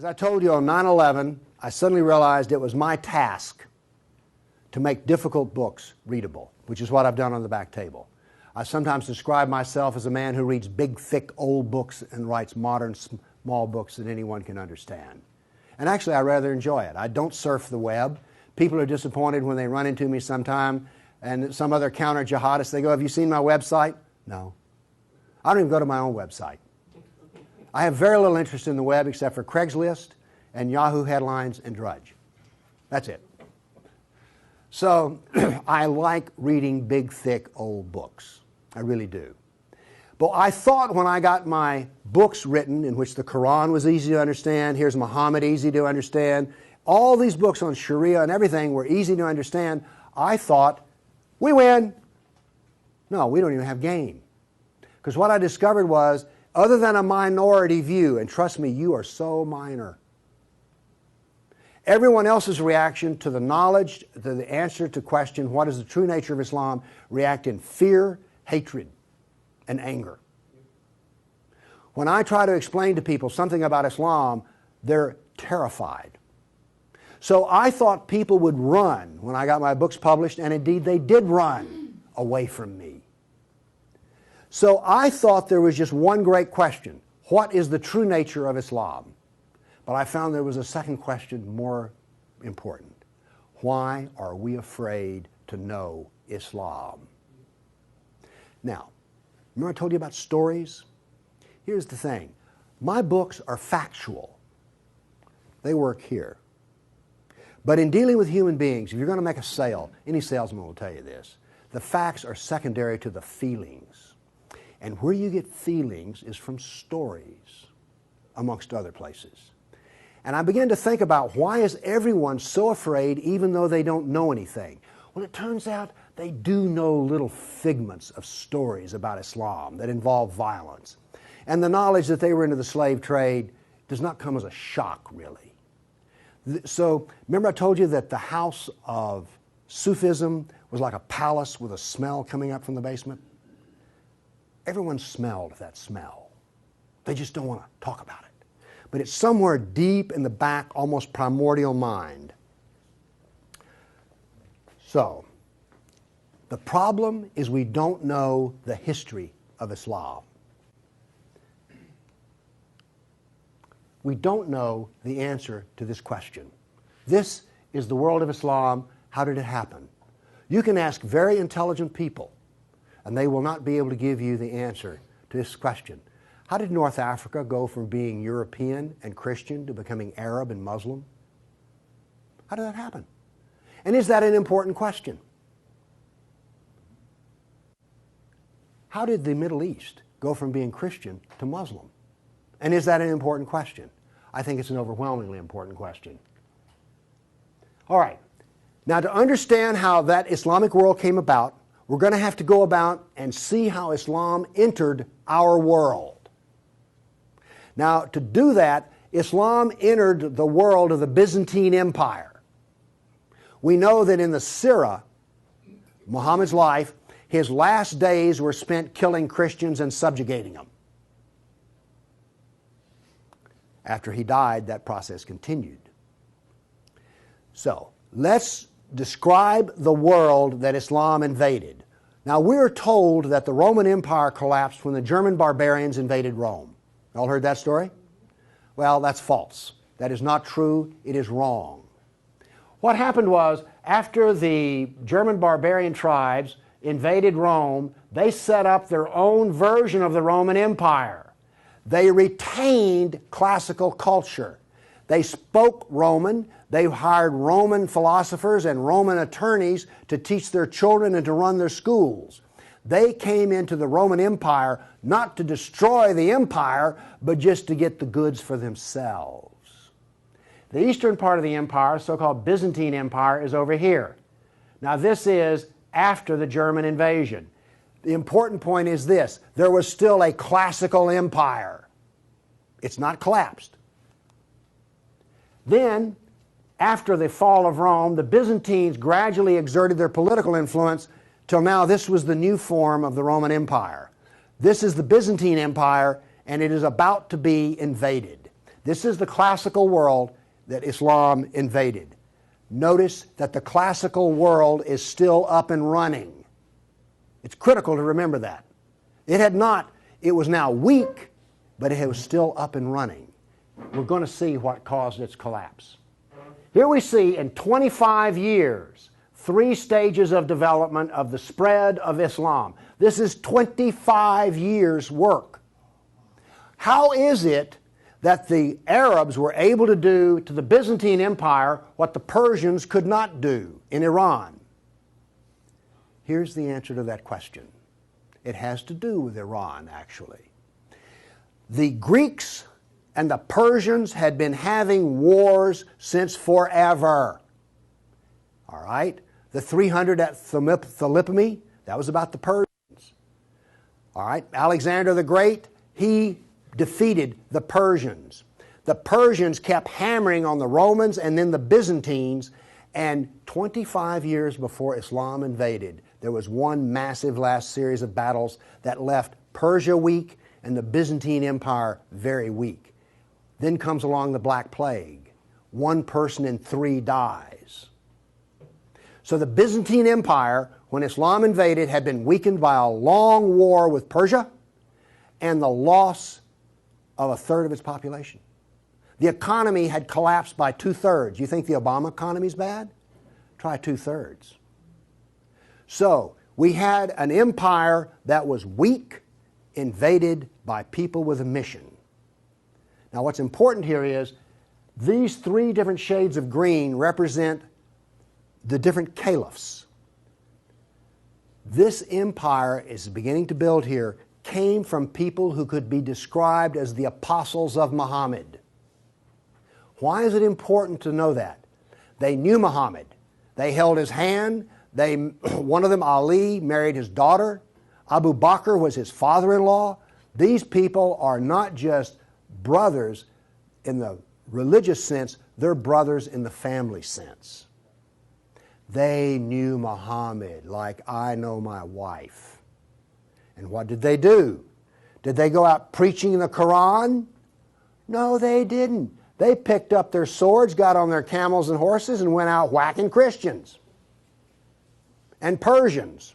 As I told you on 9/11, I suddenly realized it was my task to make difficult books readable, which is what I've done on the back table. I sometimes describe myself as a man who reads big, thick, old books and writes modern, small books that anyone can understand. And actually, I rather enjoy it. I don't surf the web. People are disappointed when they run into me sometime and some other counter-jihadist, they go, "Have you seen my website?" No. I don't even go to my own website. I have very little interest in the web except for Craigslist and Yahoo headlines and Drudge. That's it. So I like reading big, thick, old books. I really do. But I thought when I got my books written, in which the Quran was easy to understand, here's Mahomet, easy to understand, all these books on Sharia and everything were easy to understand, I thought, we win. No, we don't even have game. Because what I discovered was, other than a minority view, and trust me, you are so minor, everyone else's reaction to the knowledge, to the answer to question, what is the true nature of Islam, react in fear, hatred, and anger. When I try to explain to people something about Islam, they're terrified. So I thought people would run when I got my books published, and indeed they did run away from me. So I thought there was just one great question. What is the true nature of Islam? But I found there was a second question more important. Why are we afraid to know Islam? Now, remember I told you about stories? Here's the thing. My books are factual. They work here. But in dealing with human beings, if you're going to make a sale, any salesman will tell you this, the facts are secondary to the feelings. And where you get feelings is from stories, amongst other places. And I began to think about, why is everyone so afraid even though they don't know anything? Well, it turns out they do know little figments of stories about Islam that involve violence. And the knowledge that they were into the slave trade does not come as a shock, really. So, remember I told you that the house of Sufism was like a palace with a smell coming up from the basement? Everyone smelled that smell. They just don't want to talk about it. But it's somewhere deep in the back, almost primordial mind. So, the problem is we don't know the history of Islam. We don't know the answer to this question. This is the world of Islam. How did it happen? You can ask very intelligent people, and they will not be able to give you the answer to this question. How did North Africa go from being European and Christian to becoming Arab and Muslim? How did that happen? And is that an important question? How did the Middle East go from being Christian to Muslim? And is that an important question? I think it's an overwhelmingly important question. All right. Now, to understand how that Islamic world came about, we're going to have to go about and see how Islam entered our world. Now, to do that, Islam entered the world of the Byzantine Empire. We know that in the Sira, Muhammad's life, his last days were spent killing Christians and subjugating them. After he died, that process continued. So, let's describe the world that Islam invaded. Now, we're told that the Roman Empire collapsed when the German barbarians invaded Rome. Y'all heard that story? Well, that's false. That is not true. It is wrong. What happened was, after the German barbarian tribes invaded Rome, they set up their own version of the Roman Empire. They retained classical culture. They spoke Roman. They hired Roman philosophers and Roman attorneys to teach their children and to run their schools. They came into the Roman Empire not to destroy the empire, but just to get the goods for themselves. The eastern part of the empire, so-called Byzantine Empire, is over here. Now, this is after the German invasion. The important point is this: there was still a classical empire. It's not collapsed. Then, after the fall of Rome, the Byzantines gradually exerted their political influence till now this was the new form of the Roman Empire. This is the Byzantine Empire, and it is about to be invaded. This is the classical world that Islam invaded. Notice that the classical world is still up and running. It's critical to remember that. It was now weak, but it was still up and running. We're going to see what caused its collapse. Here we see in 25 years, 3 stages of development of the spread of Islam. This is 25 years' work. How is it that the Arabs were able to do to the Byzantine Empire what the Persians could not do in Iran? Here's the answer to that question. It has to do with Iran, actually. The Greeks and the Persians had been having wars since forever. All right? The 300 at Thermopylae, that was about the Persians. All right? Alexander the Great, he defeated the Persians. The Persians kept hammering on the Romans and then the Byzantines, and 25 years before Islam invaded, there was one massive last series of battles that left Persia weak and the Byzantine Empire very weak. Then comes along the Black Plague. 1 person in 3 dies. So the Byzantine Empire, when Islam invaded, had been weakened by a long war with Persia and the loss of 1/3 of its population. The economy had collapsed by 2/3. You think the Obama economy is bad? Try 2/3. So we had an empire that was weak, invaded by people with a mission. Now what's important here is these 3 different shades of green represent the different caliphs. This empire is beginning to build here came from people who could be described as the apostles of Muhammad. Why is it important to know that? They knew Muhammad. They held his hand. One of them, Ali, married his daughter. Abu Bakr was his father-in-law. These people are not just brothers in the religious sense, they're brothers in the family sense. They knew Muhammad like I know my wife. And what did they do? Did they go out preaching the Quran? No, they didn't. They picked up their swords, got on their camels and horses, and went out whacking Christians and Persians.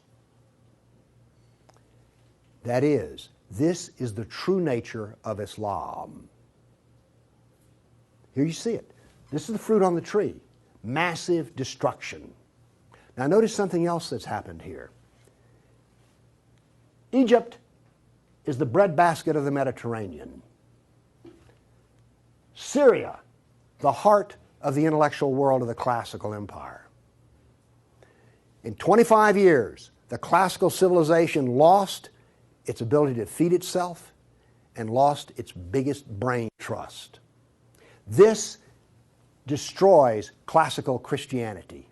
That is, this is the true nature of Islam. Here you see it. This is the fruit on the tree. Massive destruction. Now notice something else that's happened here. Egypt is the breadbasket of the Mediterranean. Syria, the heart of the intellectual world of the classical empire. In 25 years, the classical civilization lost its ability to feed itself and lost its biggest brain trust. This destroys classical Christianity.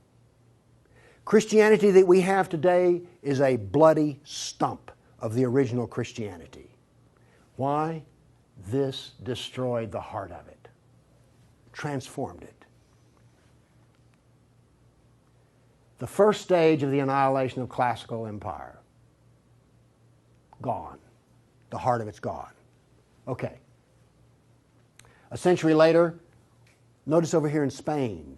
Christianity that we have today is a bloody stump of the original Christianity. Why? This destroyed the heart of it, transformed it. The first stage of the annihilation of classical empire, gone. The heart of it's gone. Okay. A century later, notice over here in Spain,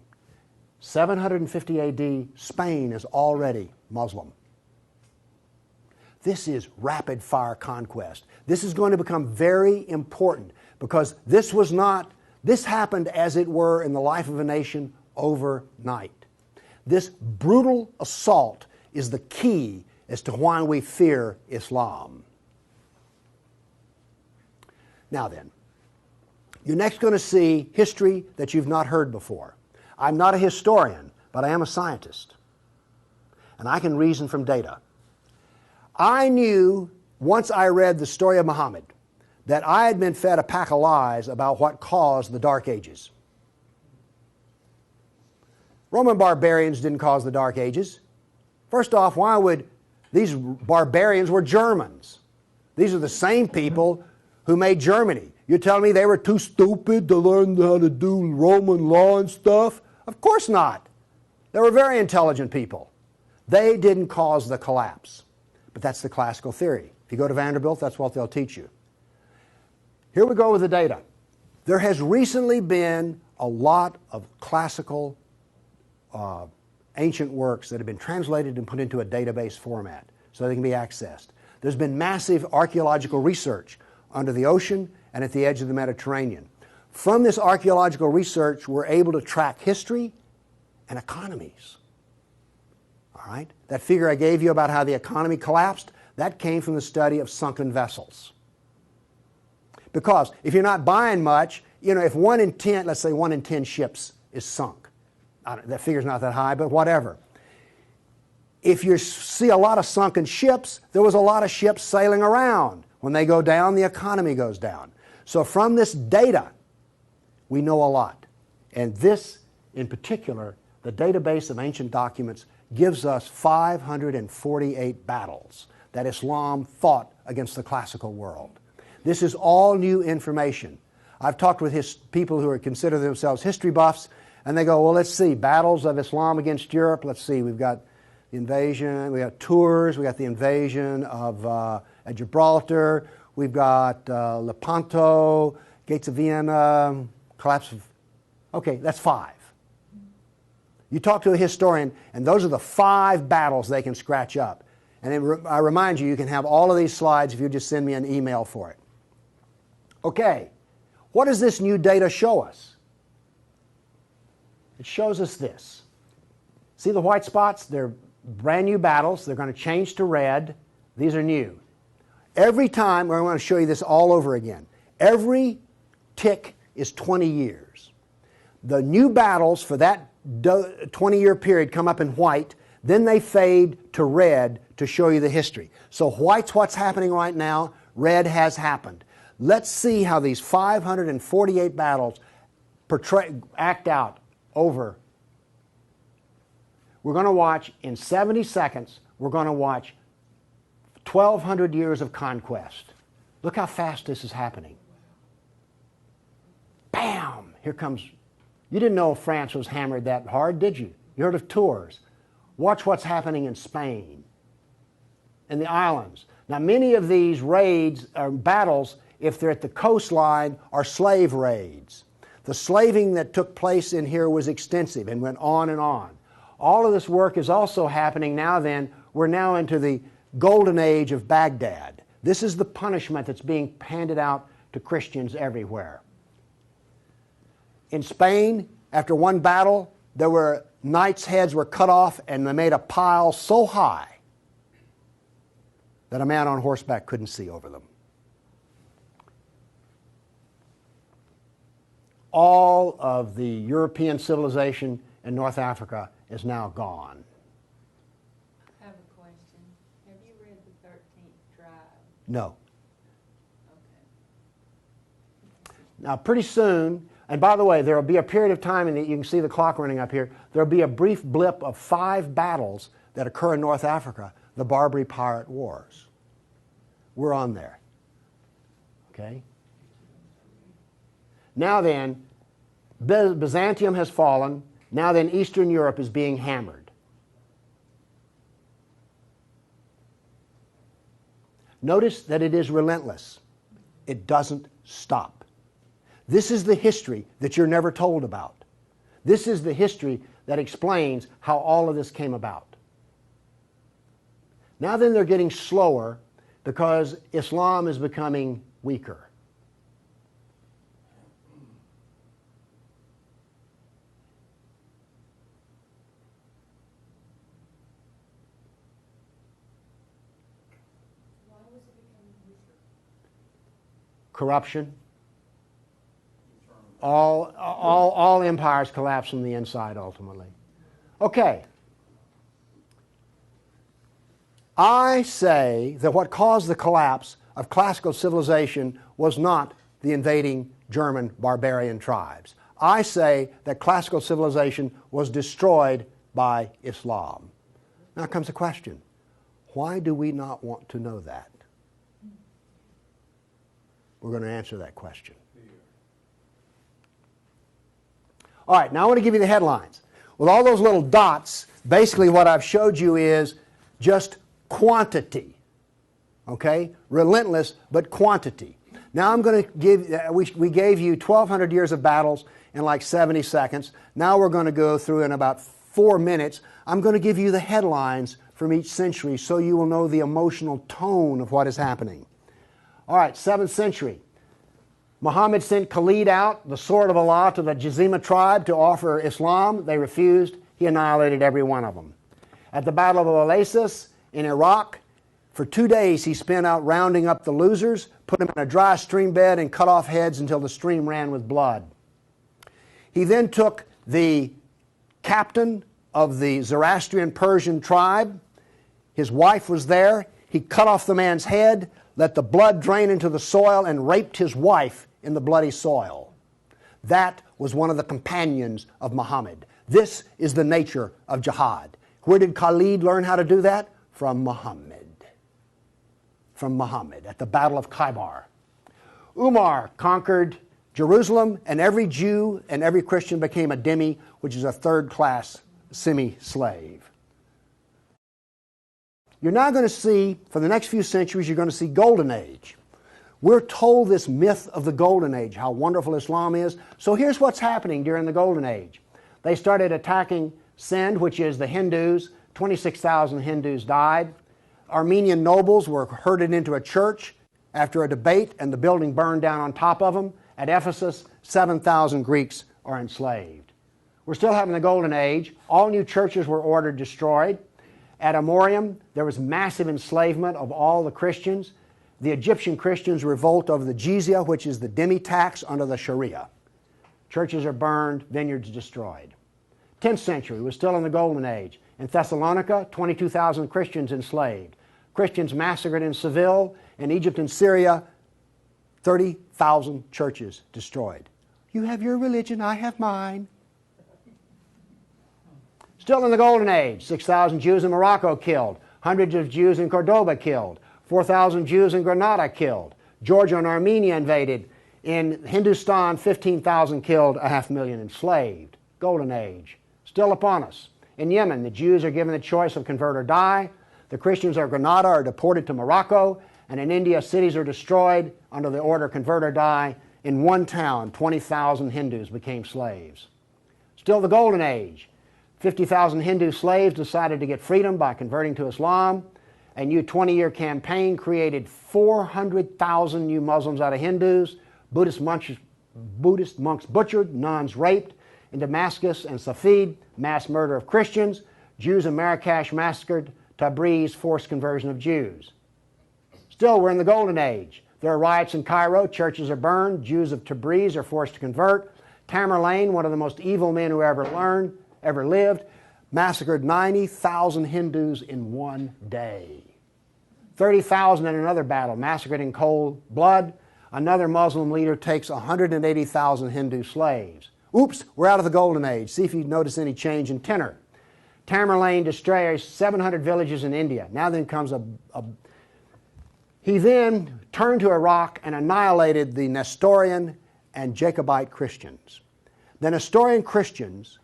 750 AD, Spain is already Muslim. This is rapid fire conquest. This is going to become very important because this happened as it were in the life of a nation overnight. This brutal assault is the key as to why we fear Islam. Now then, you're next going to see history that you've not heard before. I'm not a historian, but I am a scientist. And I can reason from data. I knew, once I read the story of Muhammad, that I had been fed a pack of lies about what caused the Dark Ages. Roman barbarians didn't cause the Dark Ages. First off, why would these barbarians were Germans? These are the same people who made Germany. You're telling me they were too stupid to learn how to do Roman law and stuff? Of course not. They were very intelligent people. They didn't cause the collapse. But that's the classical theory. If you go to Vanderbilt, that's what they'll teach you. Here we go with the data. There has recently been a lot of classical ancient works that have been translated and put into a database format so they can be accessed. There's been massive archaeological research under the ocean and at the edge of the Mediterranean. From this archaeological research, we're able to track history and economies. All right? That figure I gave you about how the economy collapsed, that came from the study of sunken vessels. Because if you're not buying much, you know, if 1 in 10, let's say 1 in 10 ships is sunk, that figure's not that high, but whatever. If you see a lot of sunken ships, there was a lot of ships sailing around. When they go down, the economy goes down. So from this data, we know a lot. And this, in particular, the database of ancient documents, gives us 548 battles that Islam fought against the classical world. This is all new information. I've talked with people who consider themselves history buffs, and they go, well, let's see, battles of Islam against Europe. Let's see, we've got the invasion, we got Tours, we got the invasion of at Gibraltar, we've got Lepanto, Gates of Vienna, collapse of... Okay, that's 5. You talk to a historian, and those are the 5 battles they can scratch up. And I remind you, you can have all of these slides if you just send me an email for it. Okay, what does this new data show us? It shows us this. See the white spots? They're brand new battles. They're going to change to red. These are new. Every time, I want to show you this all over again, every tick is 20 years. The new battles for that 20-year period come up in white, then they fade to red to show you the history. So white's what's happening right now, red has happened. Let's see how these 548 battles act out over. We're going to watch, in 70 seconds, we're going to watch 1,200 years of conquest. Look how fast this is happening. Bam! Here comes... You didn't know France was hammered that hard, did you? You heard of Tours. Watch what's happening in Spain, in the islands. Now, many of these raids or battles, if they're at the coastline, are slave raids. The slaving that took place in here was extensive and went on and on. All of this work is also happening now then. We're now into the golden age of Baghdad. This is the punishment that's being handed out to Christians everywhere. In Spain, after one battle, there were knights' heads were cut off and they made a pile so high that a man on horseback couldn't see over them. All of the European civilization in North Africa is now gone. I have a question. Have you read the 13th tribe? No. Okay. Now, pretty soon, and by the way, there will be a period of time, and you can see the clock running up here, there will be a brief blip of 5 battles that occur in North Africa, the Barbary Pirate Wars. We're on there. Okay? Now then, Byzantium has fallen. Now then, Eastern Europe is being hammered. Notice that it is relentless. It doesn't stop. This is the history that you're never told about. This is the history that explains how all of this came about. Now then, they're getting slower because Islam is becoming weaker. Corruption. All empires collapse from the inside ultimately. Okay. I say that what caused the collapse of classical civilization was not the invading German barbarian tribes. I say that classical civilization was destroyed by Islam. Now comes the question, why do we not want to know that? We're going to answer that question. All right, now I want to give you the headlines. With all those little dots, basically what I've showed you is just quantity. Okay? Relentless, but quantity. Now I'm going to give, we gave you 1,200 years of battles in like 70 seconds. Now we're going to go through in about 4 minutes. I'm going to give you the headlines from each century so you will know the emotional tone of what is happening. All right, 7th century. Muhammad sent Khalid out, the sword of Allah, to the Jazima tribe to offer Islam. They refused. He annihilated every one of them. At the Battle of Oasis in Iraq, for 2 days he spent out rounding up the losers, put them in a dry stream bed, and cut off heads until the stream ran with blood. He then took the captain of the Zoroastrian Persian tribe. His wife was there. He cut off the man's head, let the blood drain into the soil, and raped his wife in the bloody soil. That was one of the companions of Muhammad. This is the nature of jihad. Where did Khalid learn how to do that? From Muhammad. From Muhammad at the Battle of Khaybar. Umar conquered Jerusalem, and every Jew and every Christian became a dhimmi, which is a third-class semi-slave. You're now going to see, for the next few centuries, you're going to see Golden Age. We're told this myth of the Golden Age, how wonderful Islam is. So here's what's happening during the Golden Age. They started attacking Sind, which is the Hindus. 26,000 Hindus died. Armenian nobles were herded into a church after a debate, and the building burned down on top of them. At Ephesus, 7,000 Greeks are enslaved. We're still having the Golden Age. All new churches were ordered destroyed. At Amorium, there was massive enslavement of all the Christians. The Egyptian Christians revolt over the jizya, which is the dhimmi tax under the Sharia. Churches are burned, vineyards destroyed. 10th century was still in the Golden Age. In Thessalonica, 22,000 Christians enslaved. Christians massacred in Seville. In Egypt and Syria, 30,000 churches destroyed. You have your religion, I have mine. Still in the Golden Age, 6,000 Jews in Morocco killed, hundreds of Jews in Cordoba killed, 4,000 Jews in Granada killed, Georgia and Armenia invaded. In Hindustan, 15,000 killed, 500,000 enslaved. Golden Age, still upon us. In Yemen, the Jews are given the choice of convert or die. The Christians of Granada are deported to Morocco, and in India, cities are destroyed under the order convert or die. In one town, 20,000 Hindus became slaves. Still the Golden Age. 50,000 Hindu slaves decided to get freedom by converting to Islam. A new 20-year campaign created 400,000 new Muslims out of Hindus. Buddhist monks butchered, nuns raped. In Damascus and Safed, mass murder of Christians. Jews in Marrakesh massacred. Tabriz, forced conversion of Jews. Still, we're in the Golden Age. There are riots in Cairo. Churches are burned. Jews of Tabriz are forced to convert. Tamerlane, one of the most evil men who ever lived, massacred 90,000 Hindus in one day. 30,000 in another battle, massacred in cold blood. Another Muslim leader takes 180,000 Hindu slaves. Oops, we're out of the Golden Age. See if you notice any change in tenor. Tamerlane destroys 700 villages in India. Now then comes He then turned to Iraq and annihilated the Nestorian and Jacobite Christians. The Nestorian Christians,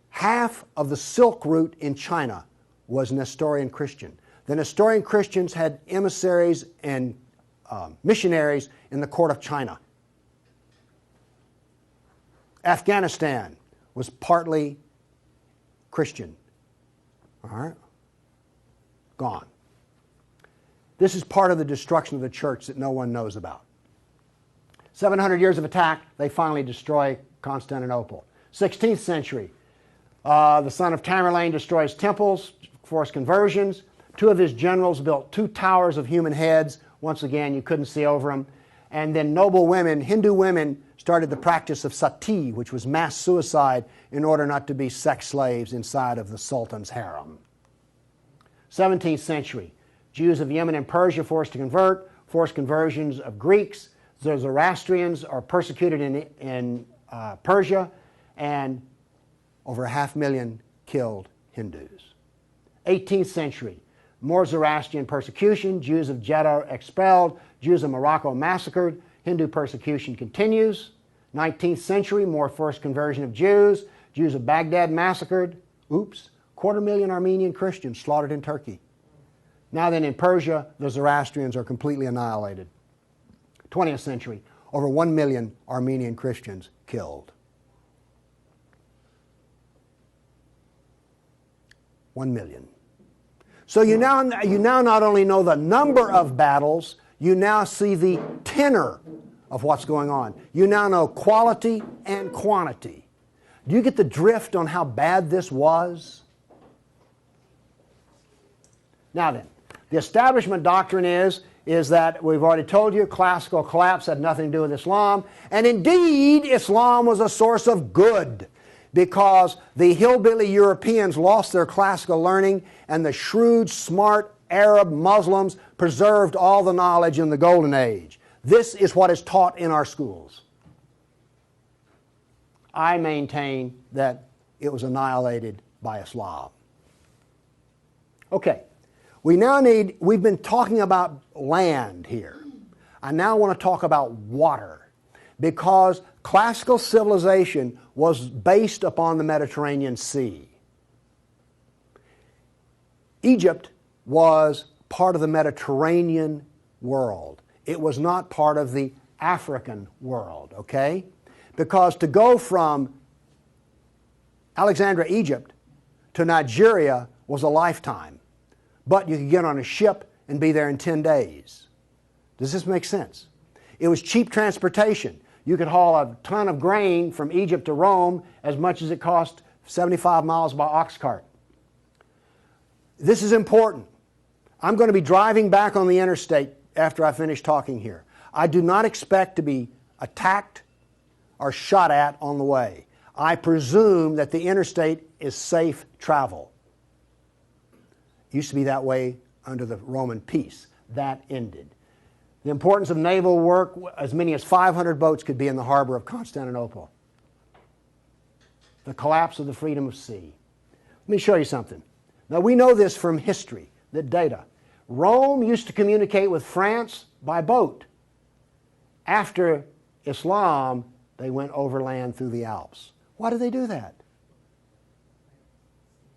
half of the Silk Route in China was Nestorian Christian. The Nestorian Christians had emissaries and missionaries in the court of China. Afghanistan was partly Christian. All right? Gone. This is part of the destruction of the church that no one knows about. 700 years of attack, they finally destroy Constantinople. 16th century, the son of Tamerlane destroys temples, forced conversions. Two of his generals built 2 towers of human heads. Once again, you couldn't see over them. And then noble women, Hindu women, started the practice of sati, which was mass suicide in order not to be sex slaves inside of the Sultan's harem. 17th century, Jews of Yemen and Persia forced to convert, forced conversions of Greeks. The Zoroastrians are persecuted in Persia, and over 500,000 killed Hindus. 18th century, more Zoroastrian persecution, Jews of Jeddah expelled, Jews of Morocco massacred, Hindu persecution continues. 19th century, more forced conversion of Jews, Jews of Baghdad massacred. Oops, 250,000 Armenian Christians slaughtered in Turkey. Now then, in Persia, the Zoroastrians are completely annihilated. 20th century, over 1 million Armenian Christians killed. 1 million. So you now not only know the number of battles, you now see the tenor of what's going on. You now know quality and quantity. Do you get the drift on how bad this was? Now then, the establishment doctrine is that we've already told you classical collapse had nothing to do with Islam, and indeed Islam was a source of good because the hillbilly Europeans lost their classical learning and the shrewd, smart Arab Muslims preserved all the knowledge in the Golden Age. This is what is taught in our schools. I maintain that it was annihilated by Islam. Okay, we've been talking about land here. I now want to talk about water because classical civilization was based upon the Mediterranean Sea. Egypt was part of the Mediterranean world. It was not part of the African world, okay? Because to go from Alexandria, Egypt to Nigeria was a lifetime. But you could get on a ship and be there in 10 days. Does this make sense? It was cheap transportation. You could haul a ton of grain from Egypt to Rome as much as it cost 75 miles by ox cart. This is important. I'm going to be driving back on the interstate after I finish talking here. I do not expect to be attacked or shot at on the way. I presume that the interstate is safe travel. It used to be that way under the Roman peace. That ended. The importance of naval work, as many as 500 boats could be in the harbor of Constantinople. The collapse of the freedom of sea. Let me show you something. Now we know this from history, the data. Rome used to communicate with France by boat. After Islam, they went overland through the Alps. Why did they do that?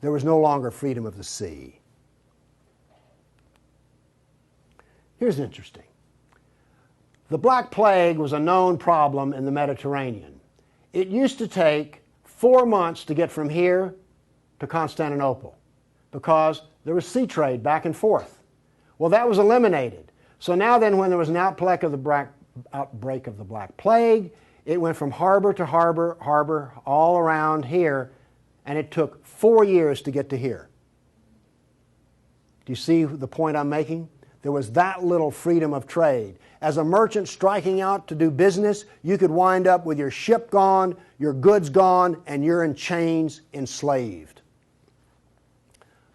There was no longer freedom of the sea. Here's interesting. The Black Plague was a known problem in the Mediterranean. It used to take 4 months to get from here to Constantinople because there was sea trade back and forth. Well, that was eliminated. So now then, when there was an outbreak of the Black Plague, it went from harbor to harbor, all around here, and it took 4 years to get to here. Do you see the point I'm making? There was that little freedom of trade. As a merchant striking out to do business, you could wind up with your ship gone, your goods gone, and you're in chains, enslaved.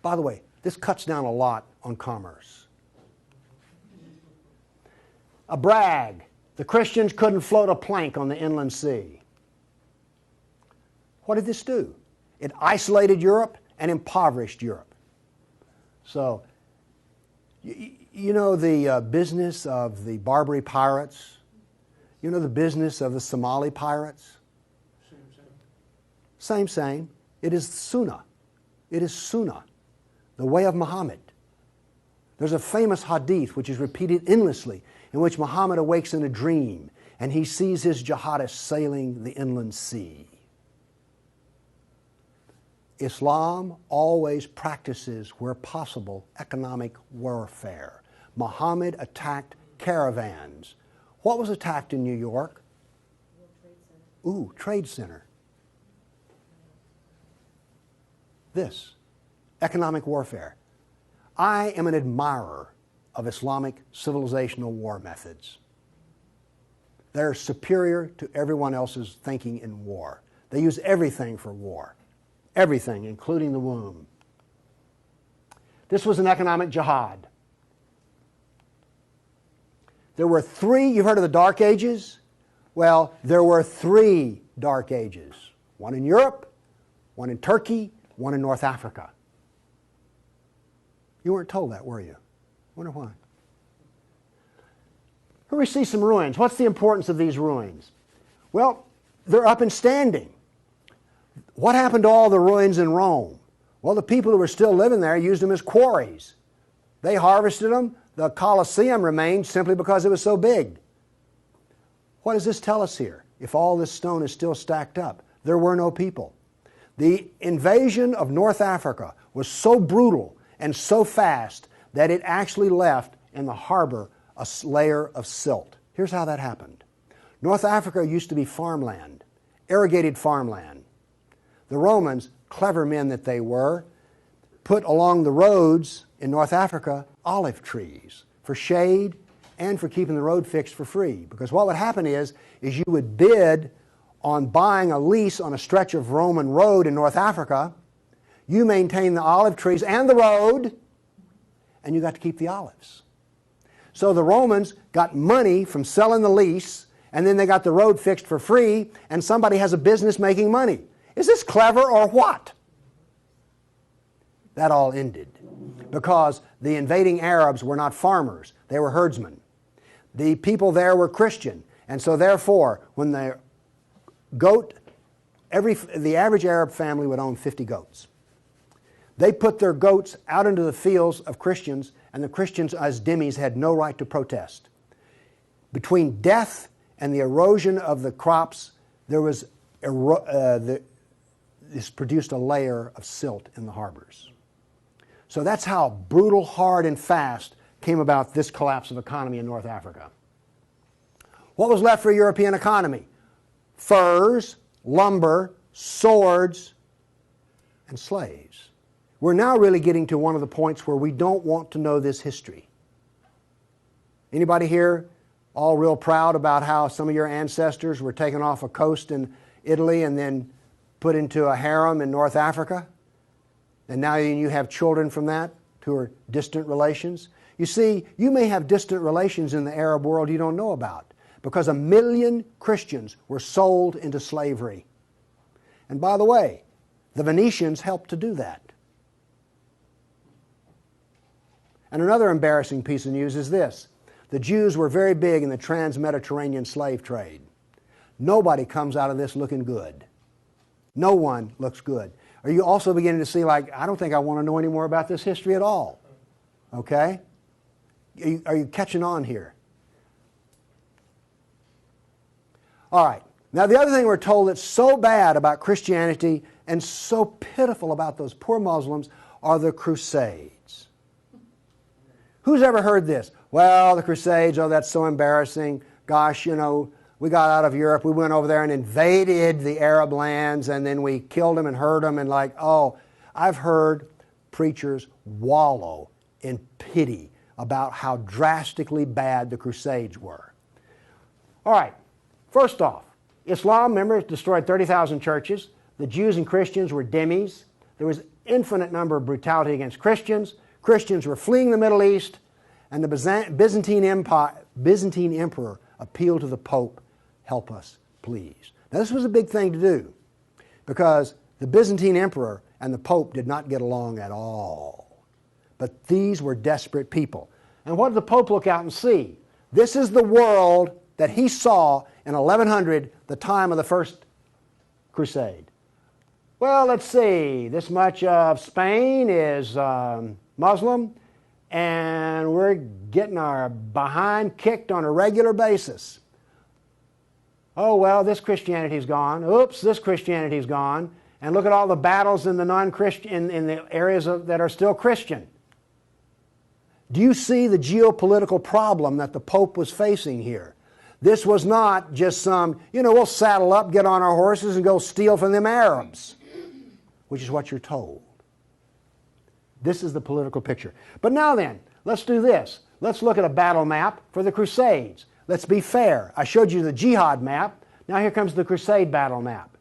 By the way, this cuts down a lot on commerce. A brag. The Christians couldn't float a plank on the inland sea. What did this do? It isolated Europe and impoverished Europe. So, you know the business of the Barbary pirates? You know the business of the Somali pirates? Same. It is Sunnah. It is Sunnah, the way of Muhammad. There's a famous hadith which is repeated endlessly in which Muhammad awakes in a dream and he sees his jihadists sailing the inland sea. Islam always practices, where possible, economic warfare. Muhammad attacked caravans. What was attacked in New York? Ooh, Trade Center. This, economic warfare. I am an admirer of Islamic civilizational war methods. They're superior to everyone else's thinking in war. They use everything for war. Everything, including the womb. This was an economic jihad. There were three, you've heard of the Dark Ages? Well, there were 3 Dark Ages. One in Europe, one in Turkey, one in North Africa. You weren't told that, were you? Wonder why. Here we see some ruins. What's the importance of these ruins? Well, they're up and standing. What happened to all the ruins in Rome? Well, the people who were still living there used them as quarries. They harvested them. The Colosseum remained simply because it was so big. What does this tell us here? If all this stone is still stacked up, there were no people. The invasion of North Africa was so brutal and so fast that it actually left in the harbor a layer of silt. Here's how that happened. North Africa used to be farmland, irrigated farmland. The Romans, clever men that they were, put along the roads in North Africa olive trees for shade and for keeping the road fixed for free. Because what would happen is you would bid on buying a lease on a stretch of Roman road in North Africa. You maintain the olive trees and the road, and you got to keep the olives. So the Romans got money from selling the lease, and then they got the road fixed for free, and somebody has a business making money. Is this clever or what? That all ended because the invading Arabs were not farmers, they were herdsmen. The people there were Christian, and so therefore when the average Arab family would own 50 goats. They put their goats out into the fields of Christians, and the Christians as dhimmis had no right to protest. Between death and the erosion of the crops, there was this produced a layer of silt in the harbors. So that's how brutal, hard, and fast came about this collapse of economy in North Africa. What was left for a European economy? Furs, lumber, swords, and slaves. We're now really getting to one of the points where we don't want to know this history. Anybody here all real proud about how some of your ancestors were taken off a coast in Italy and then put into a harem in North Africa? And now you have children from that who are distant relations. You see, you may have distant relations in the Arab world you don't know about because 1 million Christians were sold into slavery. And by the way, the Venetians helped to do that. And another embarrassing piece of news is this. The Jews were very big in the trans-Mediterranean slave trade. Nobody comes out of this looking good. No one looks good. Are you also beginning to see, like, I don't think I want to know any more about this history at all? Okay? Are you catching on here? All right. Now, the other thing we're told that's so bad about Christianity and so pitiful about those poor Muslims are the Crusades. Who's ever heard this? Well, the Crusades, oh, that's so embarrassing. Gosh, you know, we got out of Europe, we went over there and invaded the Arab lands, and then we killed them and hurt them, and like, oh, I've heard preachers wallow in pity about how drastically bad the Crusades were. All right, first off, Islam, remember, destroyed 30,000 churches. The Jews and Christians were dhimmis. There was infinite number of brutality against Christians. Christians were fleeing the Middle East, and the Byzantine emperor appealed to the Pope, help us, please. Now this was a big thing to do because the Byzantine emperor and the Pope did not get along at all. But these were desperate people. And what did the Pope look out and see? This is the world that he saw in 1100, the time of the First Crusade. Well, let's see, this much of Spain is Muslim, and we're getting our behind kicked on a regular basis. Oh, well, this Christianity's gone. Oops, this Christianity's gone. And look at all the battles in the non-Christian, in the areas that are still Christian. Do you see the geopolitical problem that the Pope was facing here? This was not just some, we'll saddle up, get on our horses, and go steal from them Arabs, which is what you're told. This is the political picture. But now then, let's do this. Let's look at a battle map for the Crusades. Let's be fair. I showed you the jihad map. Now here comes the Crusade battle map.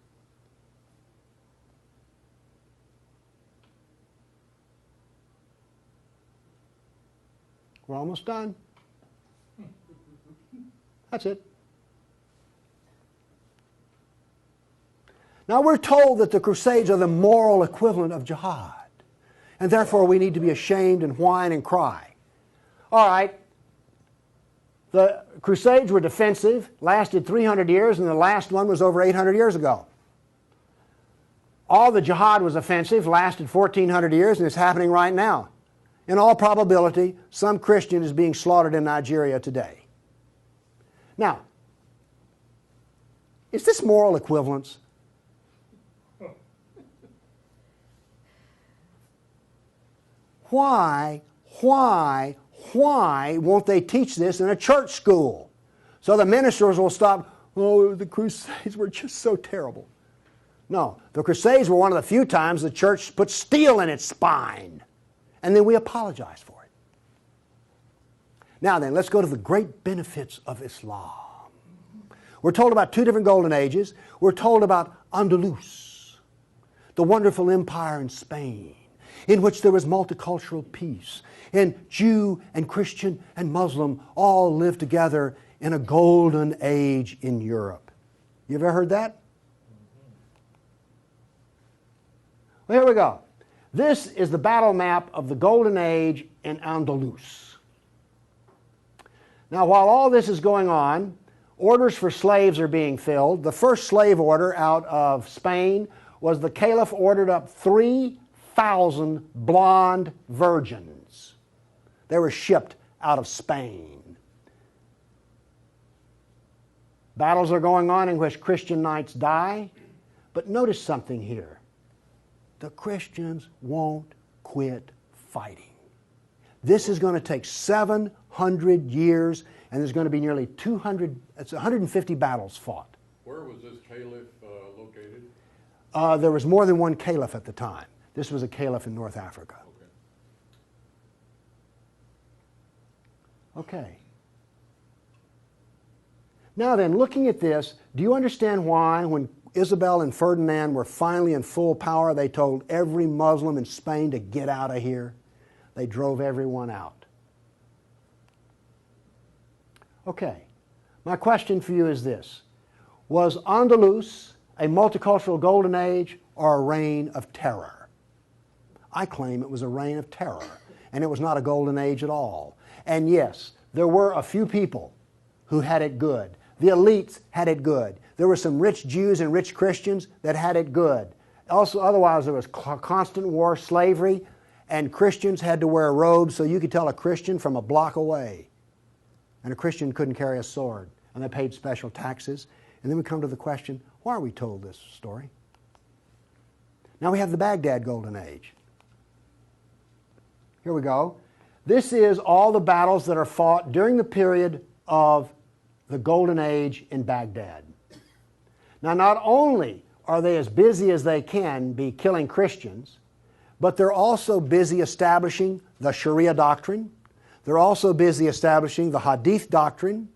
We're almost done. That's it. Now we're told that the Crusades are the moral equivalent of jihad. And therefore we need to be ashamed and whine and cry. All right. The Crusades were defensive, lasted 300 years, and the last one was over 800 years ago. All the jihad was offensive, lasted 1,400 years, and it's happening right now. In all probability, some Christian is being slaughtered in Nigeria today. Now, Is this moral equivalence? Why won't they teach this in a church school? So the ministers will stop, oh, the Crusades were just so terrible. No, the Crusades were one of the few times the church put steel in its spine. And then we apologize for it. Now then, let's go to the great benefits of Islam. We're told about two different golden ages. We're told about Andalus, the wonderful empire in Spain, in which there was multicultural peace, and Jew and Christian and Muslim all lived together in a golden age in Europe. You ever heard that? Well, here we go. This is the battle map of the golden age in Andalus. Now, while all this is going on, orders for slaves are being filled. The first slave order out of Spain was the Caliph ordered up 3,000 blonde virgins. They were shipped out of Spain. Battles are going on in which Christian knights die. But notice something here. The Christians won't quit fighting. This is going to take 700 years, and there's going to be nearly 150 battles fought. Where was this caliph located? There was more than one caliph at the time. This was a caliph in North Africa. Okay. Now then, looking at this, do you understand why when Isabel and Ferdinand were finally in full power, they told every Muslim in Spain to get out of here? They drove everyone out. Okay. My question for you is this. Was Andalus a multicultural golden age or a reign of terror? I claim it was a reign of terror, and it was not a golden age at all. And yes, there were a few people who had it good. The elites had it good. There were some rich Jews and rich Christians that had it good. Also, otherwise, there was constant war, slavery, and Christians had to wear robes so you could tell a Christian from a block away. And a Christian couldn't carry a sword, and they paid special taxes. And then we come to the question, why are we told this story? Now we have the Baghdad Golden Age. Here we go. This is all the battles that are fought during the period of the Golden Age in Baghdad. Now, not only are they as busy as they can be killing Christians, but they're also busy establishing the Sharia doctrine. They're also busy establishing the Hadith doctrine.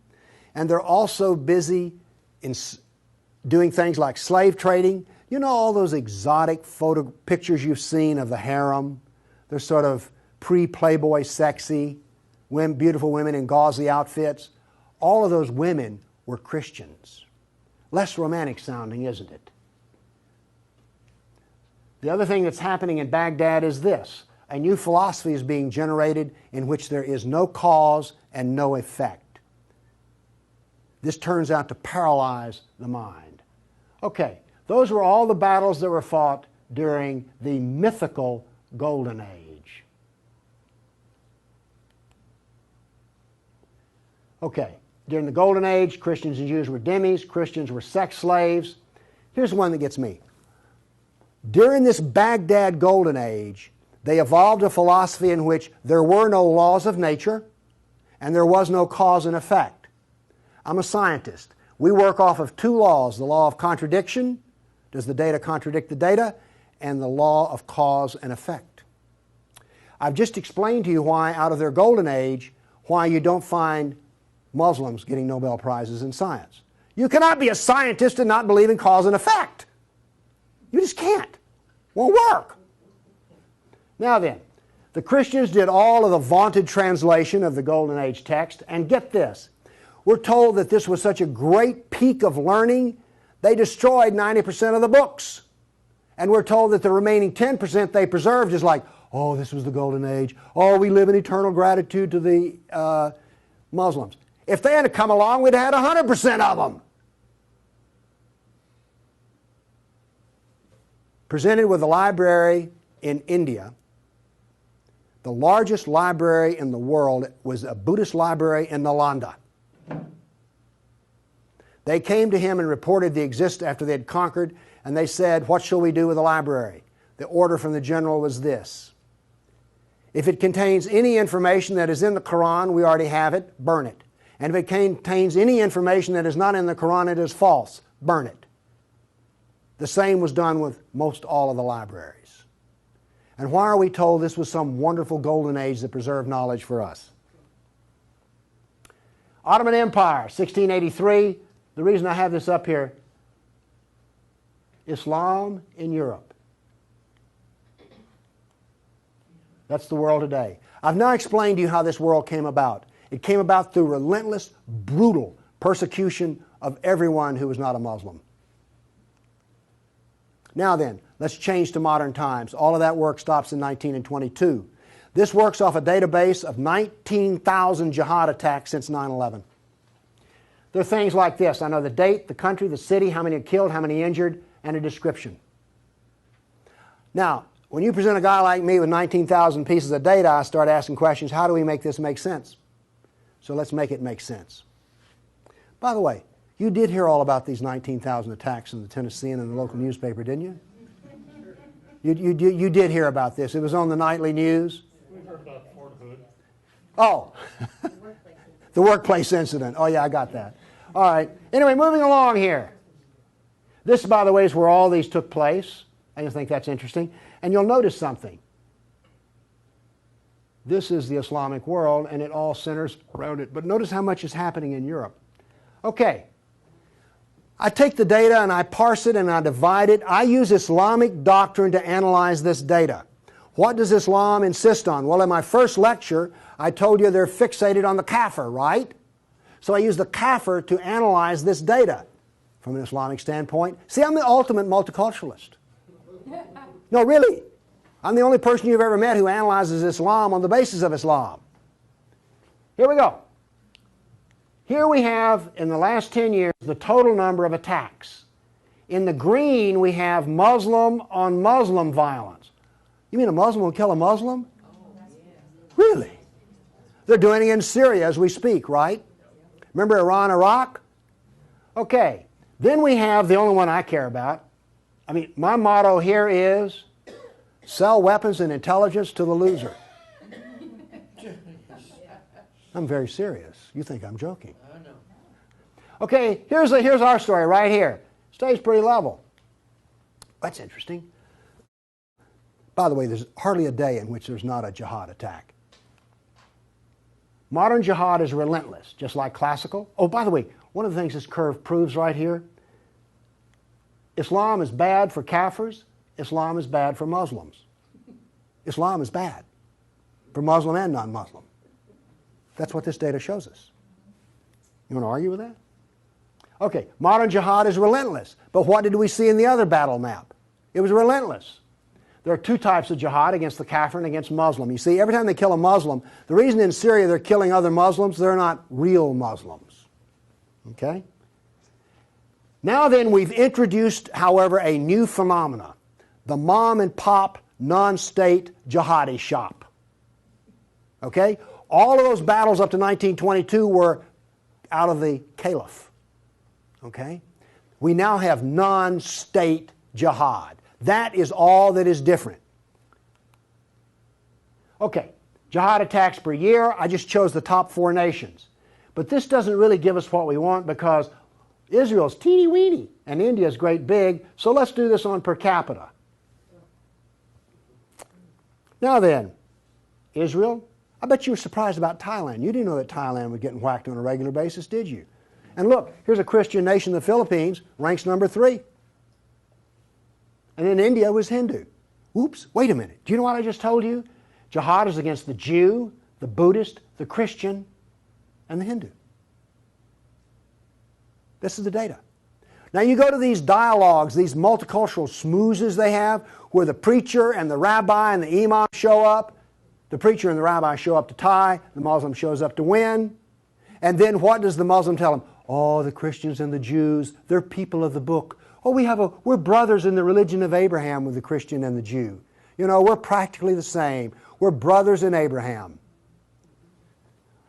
And they're also busy in doing things like slave trading. You know all those exotic pictures you've seen of the harem? They're sort of pre-Playboy sexy, beautiful women in gauzy outfits. All of those women were Christians. Less romantic sounding, isn't it? The other thing that's happening in Baghdad is this. A new philosophy is being generated in which there is no cause and no effect. This turns out to paralyze the mind. Okay, those were all the battles that were fought during the mythical Golden Age. Okay, during the Golden Age, Christians and Jews were dhimmis, Christians were sex slaves. Here's one that gets me. During this Baghdad Golden Age, they evolved a philosophy in which there were no laws of nature and there was no cause and effect. I'm a scientist. We work off of two laws, the law of contradiction, does the data contradict the data, and the law of cause and effect. I've just explained to you why, out of their Golden Age, why you don't find Muslims getting Nobel Prizes in science. You cannot be a scientist and not believe in cause and effect. You just can't. Won't work. Now then, the Christians did all of the vaunted translation of the Golden Age text, and get this. We're told that this was such a great peak of learning, they destroyed 90% of the books. And we're told that the remaining 10% they preserved is like, oh, this was the Golden Age. Oh, we live in eternal gratitude to the Muslims. If they had come along, we'd have had 100% of them. Presented with a library in India, the largest library in the world was a Buddhist library in Nalanda. They came to him and reported the existence after they had conquered, and they said, what shall we do with the library? The order from the general was this: if it contains any information that is in the Quran, we already have it, burn it. And if it contains any information that is not in the Quran, it is false, burn it. The same was done with most all of the libraries. And why are we told this was some wonderful golden age that preserved knowledge for us? Ottoman Empire, 1683. The reason I have this up here, Islam in Europe. That's the world today. I've now explained to you how this world came about. It came about through relentless, brutal persecution of everyone who was not a Muslim. Now then, let's change to modern times. All of that work stops in 1922. This works off a database of 19,000 jihad attacks since 9/11. There are things like this. I know the date, the country, the city, how many are killed, how many injured, and a description. Now, when you present a guy like me with 19,000 pieces of data, I start asking questions. How do we make this make sense? So let's make it make sense. By the way, you did hear all about these 19,000 attacks in the Tennessean and the local newspaper, didn't you? You did hear about this. It was on the nightly news. We heard about Fort Hood. Oh, the workplace incident. Oh, yeah, I got that. All right. Anyway, moving along here. This, by the way, is where all these took place. I just think that's interesting. And you'll notice something. This is the Islamic world, and it all centers around it. But notice how much is happening in Europe. Okay. I take the data and I parse it and I divide it. I use Islamic doctrine to analyze this data. What does Islam insist on? Well, in my first lecture, I told you they're fixated on the kafir, right? So I use the kafir to analyze this data from an Islamic standpoint. See, I'm the ultimate multiculturalist. No, really. I'm the only person you've ever met who analyzes Islam on the basis of Islam. Here we go. Here we have, in the last 10 years, the total number of attacks. In the green, we have Muslim on Muslim violence. You mean a Muslim will kill a Muslim? Really? They're doing it in Syria as we speak, right? Remember Iran, Iraq? Okay. Then we have the only one I care about. I mean, my motto here is sell weapons and intelligence to the loser. I'm very serious. You think I'm joking. Okay, here's our story right here. Stays pretty level. That's interesting. By the way, there's hardly a day in which there's not a jihad attack. Modern jihad is relentless, just like classical. Oh, by the way, one of the things this curve proves right here, Islam is bad for Kafirs, Islam is bad for Muslims. Islam is bad for Muslim and non-Muslim. That's what this data shows us. You want to argue with that? Okay, modern jihad is relentless. But what did we see in the other battle map? It was relentless. There are two types of jihad, against the kafir and against Muslim. You see, every time they kill a Muslim, the reason in Syria they're killing other Muslims, they're not real Muslims. Okay? Now then, we've introduced, however, a new phenomena. The mom and pop non-state jihadi shop. Okay? All of those battles up to 1922 were out of the caliph. Okay? We now have non-state jihad. That is all that is different. Okay, jihad attacks per year. I just chose the top 4 nations. But this doesn't really give us what we want because Israel's teeny-weeny and India's great big, so let's do this on per capita. Now then, Israel, I bet you were surprised about Thailand. You didn't know that Thailand was getting whacked on a regular basis, did you? And look, here's a Christian nation, the Philippines, ranks number 3. And then India was Hindu. Oops, wait a minute. Do you know what I just told you? Jihad is against the Jew, the Buddhist, the Christian, and the Hindu. This is the data. Now you go to these dialogues, these multicultural smoozes they have, where the preacher and the rabbi and the imam show up. The preacher and the rabbi show up to tie, the Muslim shows up to win. And then what does the Muslim tell them? Oh, the Christians and the Jews, they're people of the book. Oh, we're brothers in the religion of Abraham with the Christian and the Jew. You know, we're practically the same. We're brothers in Abraham.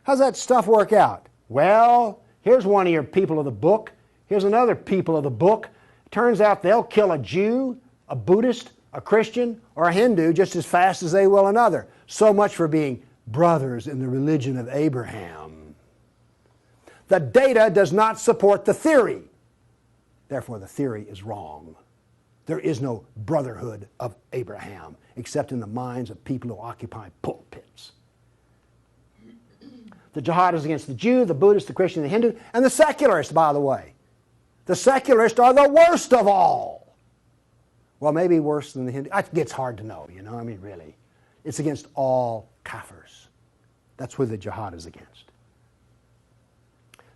How's that stuff work out? Well, here's one of your people of the book. Here's another people of the book. Turns out they'll kill a Jew, a Buddhist, a Christian, or a Hindu just as fast as they will another. So much for being brothers in the religion of Abraham. The data does not support the theory. Therefore, the theory is wrong. There is no brotherhood of Abraham except in the minds of people who occupy pulpits. The jihad is against the Jew, the Buddhist, the Christian, the Hindu, and the secularists, by the way. The secularists are the worst of all. Well, maybe worse than the Hindu. It gets hard to know, you know, I mean, really. It's against all kafirs. That's who the jihad is against.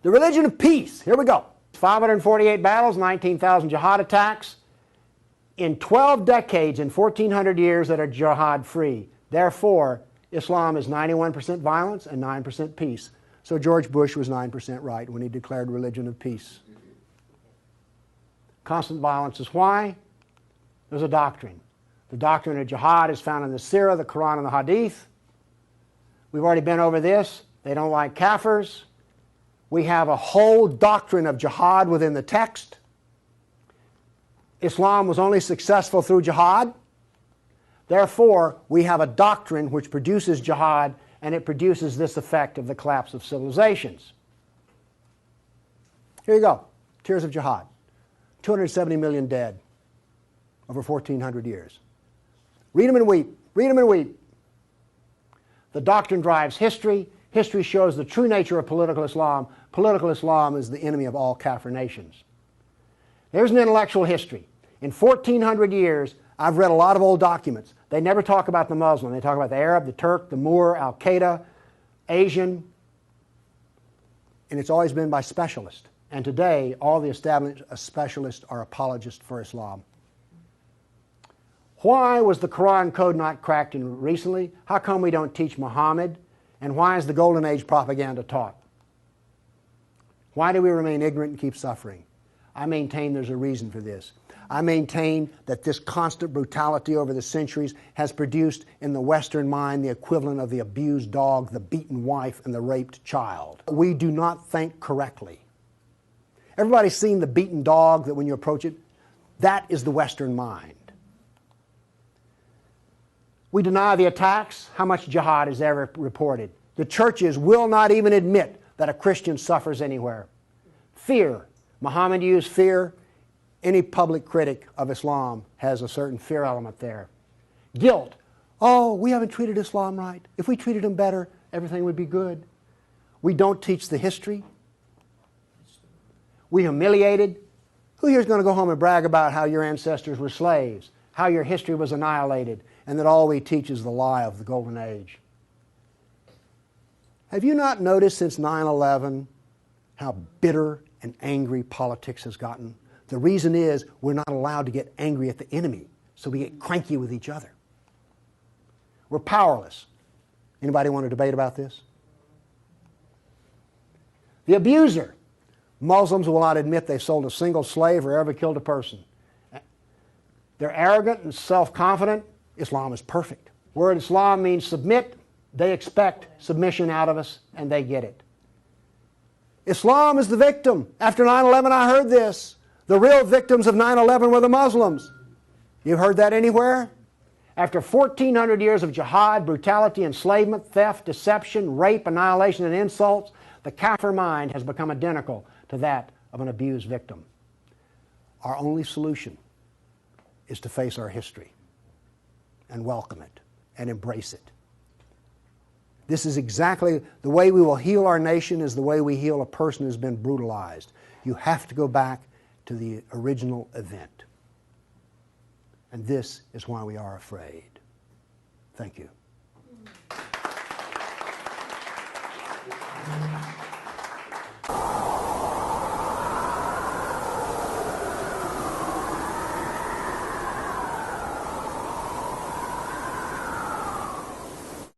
The religion of peace. Here we go. 548 battles, 19,000 jihad attacks. In 12 decades, in 1,400 years that are jihad-free. Therefore, Islam is 91% violence and 9% peace. So George Bush was 9% right when he declared religion of peace. Constant violence is why? There's a doctrine. The doctrine of jihad is found in the Sira, the Quran, and the Hadith. We've already been over this. They don't like kafirs. We have a whole doctrine of jihad within the text. Islam was only successful through jihad. Therefore, we have a doctrine which produces jihad, and it produces this effect of the collapse of civilizations. Here you go. Tears of jihad. 270 million dead over 1,400 years. Read them and weep. Read them and weep. The doctrine drives history. History shows the true nature of political Islam. Political Islam is the enemy of all Kafir nations. There's an intellectual history. In 1,400 years, I've read a lot of old documents. They never talk about the Muslim. They talk about the Arab, the Turk, the Moor, Al-Qaeda, Asian. And it's always been by specialists. And today, all the established specialists are apologists for Islam. Why was the Quran code not cracked recently? How come we don't teach Muhammad? And why is the Golden Age propaganda taught? Why do we remain ignorant and keep suffering? I maintain there's a reason for this. I maintain that this constant brutality over the centuries has produced in the Western mind the equivalent of the abused dog, the beaten wife, and the raped child. We do not think correctly. Everybody's seen the beaten dog that when you approach it, that is the Western mind. We deny the attacks. How much jihad is ever reported? The churches will not even admit that a Christian suffers anywhere. Fear. Muhammad used fear. Any public critic of Islam has a certain fear element there. Guilt. Oh, we haven't treated Islam right. If we treated him better, everything would be good. We don't teach the history. We humiliated. Who here is going to go home and brag about how your ancestors were slaves, how your history was annihilated, and that all we teach is the lie of the Golden Age? Have you not noticed since 9/11 how bitter and angry politics has gotten? The reason is we're not allowed to get angry at the enemy, so we get cranky with each other. We're powerless. Anybody want to debate about this? The abuser. Muslims will not admit they sold a single slave or ever killed a person. They're arrogant and self-confident. Islam is perfect. Word Islam means submit. They expect submission out of us, and they get it. Islam is the victim. After 9/11, I heard this. The real victims of 9/11 were the Muslims. You've heard that anywhere? After 1,400 years of jihad, brutality, enslavement, theft, deception, rape, annihilation, and insults, the Kafir mind has become identical to that of an abused victim. Our only solution is to face our history and welcome it and embrace it. This is exactly the way we will heal our nation, is the way we heal a person who's been brutalized. You have to go back to the original event. And this is why we are afraid. Thank you.